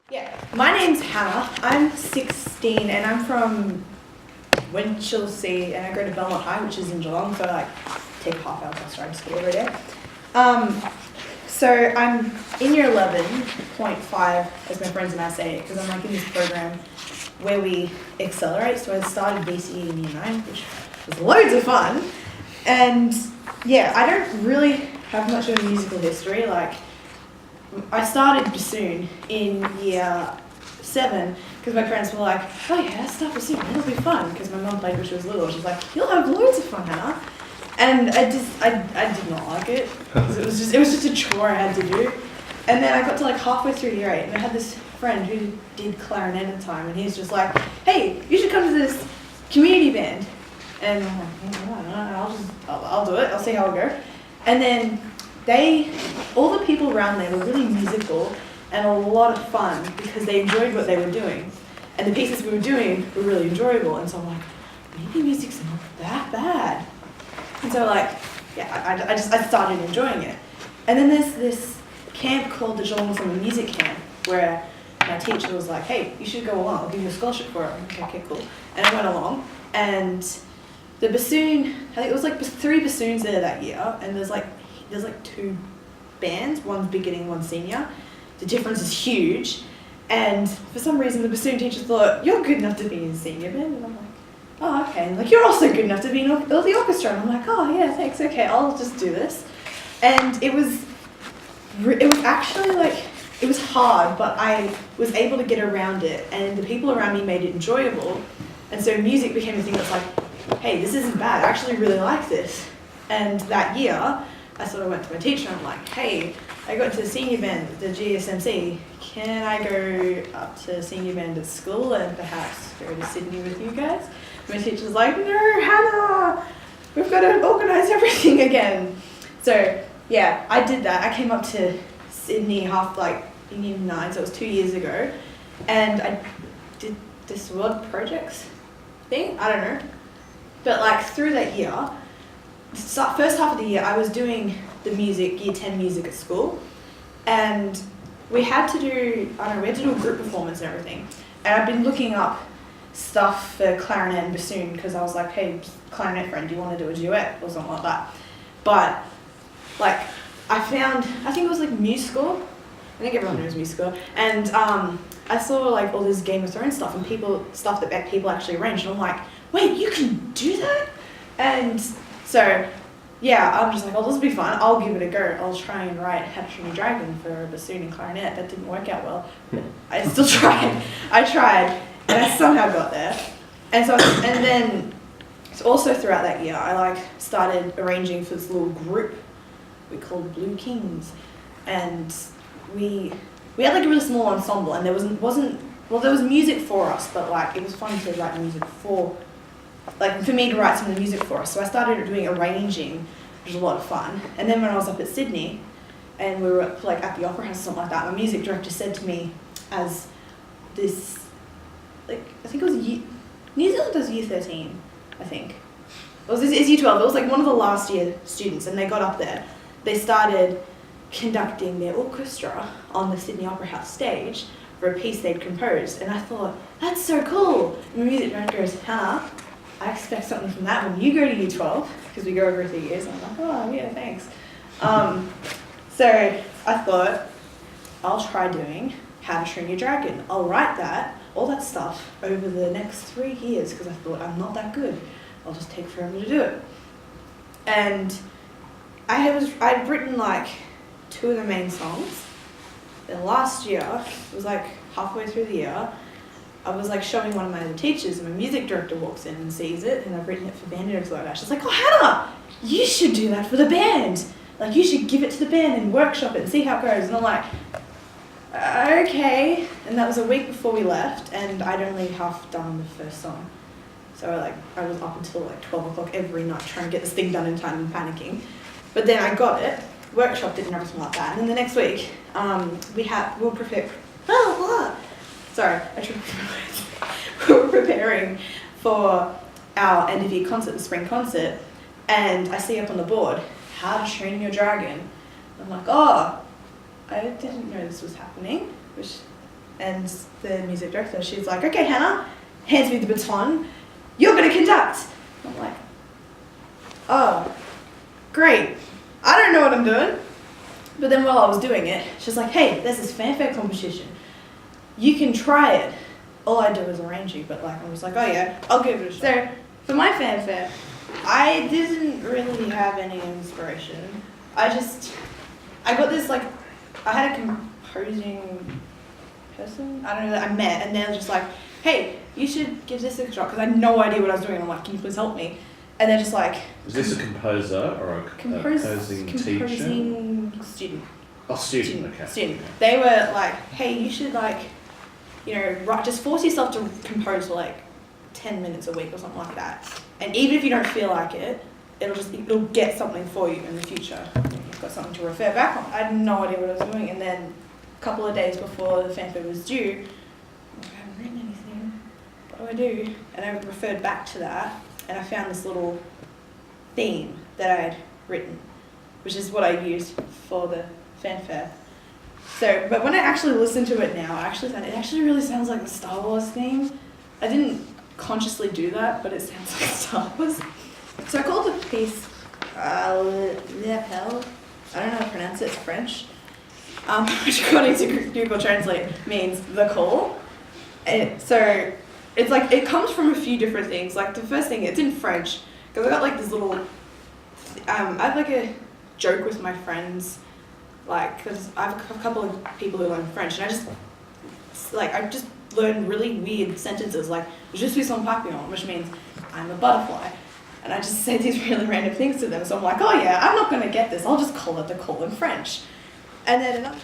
Yeah, my name's Hannah. I'm 16 and I'm from Winchelsea and I go to Belmont High, which is in Geelong, so I take a half-hour bus ride to school every day. So I'm in year 11.5, as my friends and I say, because I'm in this program where we accelerate. So I started BCE in year 9, which was loads of fun. And yeah, I don't really have much of a musical history. I started bassoon in year 7 because my parents were like, oh yeah, start bassoon, it'll be fun, because my mum played when she was little. She was like, you'll have loads of fun, Hannah. And I did not like it. It was just a chore I had to do. And then I got to halfway through year 8 and I had this friend who did clarinet at the time, and he's just like, hey, you should come to this community band. And I'm like, I'll do it, I'll see how it goes. And then all the people around there were really musical and a lot of fun because they enjoyed what they were doing. And the pieces we were doing were really enjoyable. And so I'm like, maybe music's not that bad. And so I started enjoying it. And then there's this camp called the Geelong Summer Music Camp where my teacher was like, hey, you should go along, I'll give you a scholarship for it. I'm like, okay, cool. And I went along, and the bassoon, I think it was 3 bassoons there that year, and there's 2 bands, one's beginning, one's senior. The difference is huge, and for some reason the bassoon teacher thought, you're good enough to be in the senior band, and I'm like, oh, okay. And you're also good enough to be in the orchestra, and I'm like, oh yeah, thanks, okay, I'll just do this. And it was actually it was hard, but I was able to get around it, and the people around me made it enjoyable, and so music became a thing that's like, hey, this isn't bad, I actually really like this. And that year, I sort of went to my teacher and I'm like, hey, I got to the senior band, the GSMC, can I go up to senior band at school and perhaps go to Sydney with you guys? My teacher's like, no, Hannah, we've got to organise everything again. So yeah, I did that. I came up to Sydney in year 9, so it was 2 years ago, and I did this World Projects thing, I don't know. But through that year, first half of the year, I was doing the music, year 10 music at school, and we had to do a group performance and everything. And I've been looking up stuff for clarinet and bassoon because I was like, hey, clarinet friend, do you want to do a duet or something like that? But I think it was musical. I think everyone knows musical. And I saw all this Game of Thrones stuff and stuff that people actually arranged, and I'm like, wait, you can do that? And so, yeah, I'm just like, oh, this will be fun. I'll give it a go. I'll try and write How to Train Your Dragon for a bassoon and clarinet. That didn't work out well. But I still tried. I tried, and I somehow got there. And then also throughout that year, I started arranging for this little group we called Blue Kings, and we had a really small ensemble, and there was music for us, but it was fun to write music for me to write some of the music for us. So I started doing arranging, which was a lot of fun. And then when I was up at Sydney, and we were at the Opera House or something like that, my music director said to me, as this, I think it was New Zealand does year 13, I think. It's year 12, it was one of the last year students, and they got up there. They started conducting their orchestra on the Sydney Opera House stage for a piece they'd composed, and I thought, that's so cool. And my music director goes, Hannah, I expect something from that when you go to year 12, because we go over 3 years, and I'm like, oh yeah, thanks. So I thought, I'll try doing How to Train Your Dragon. I'll write all that stuff over the next 3 years, because I thought, I'm not that good. I'll just take forever to do it. And I'd written 2 of the main songs. Then last year, it was halfway through the year, I was showing one of my other teachers, and my music director walks in and sees it, and I've written it for band director. She's like, oh, Hannah, you should do that for the band. You should give it to the band and workshop it and see how it goes. And I'm like, okay. And that was a week before we left, and I'd only half done the first song. So I was up until 12 o'clock every night trying to get this thing done in time and panicking. But then I got it, workshopped it and everything like that. And then the next week, we'll prepare. Sorry, I tried to my words. We were preparing for our end of year concert, the spring concert, and I see up on the board, How to Train Your Dragon. I'm like, oh, I didn't know this was happening, which And the music director, she's like, okay, Hannah, hands me the baton, you're going to conduct. I'm like, oh, great. I don't know what I'm doing. But then while I was doing it, she's like, hey, there's this fanfare competition. You can try it. All I do is arranging, but like I was like, oh yeah, I'll give it a shot. So for my fanfare, I didn't really have any inspiration. I got this like, I had a composing person, I don't know, that I met, and they were just like, hey, you should give this a shot, because I had no idea what I was doing. I'm like, can you please help me? And they're just like... Is this a composer or a composing teacher? Composing student. Oh, student, okay. Student. They were like, hey, you should like, you know, just force yourself to compose for like 10 minutes a week or something like that. And even if you don't feel like it, it'll get something for you in the future. You've got something to refer back on. I had no idea what I was doing, and then a couple of days before the fanfare was due, I'm like, I haven't written anything. What do I do? And I referred back to that, and I found this little theme that I had written, which is what I used for the fanfare. So, but when I actually listen to it now, I actually found it actually really sounds like a Star Wars theme. I didn't consciously do that, but it sounds like Star Wars. So I called the piece L'Appel. I don't know how to pronounce it, it's French. Which according to Google Translate means the call. So it's like, it comes from a few different things. Like the first thing, it's in French, because I got like this little, I have like a joke with my friends, like, because I have a couple of people who learn French, and I just learned really weird sentences, like, je suis un papillon, which means I'm a butterfly. And I just say these really random things to them, so I'm like, oh yeah, I'm not going to get this, I'll just call it the call in French. And then another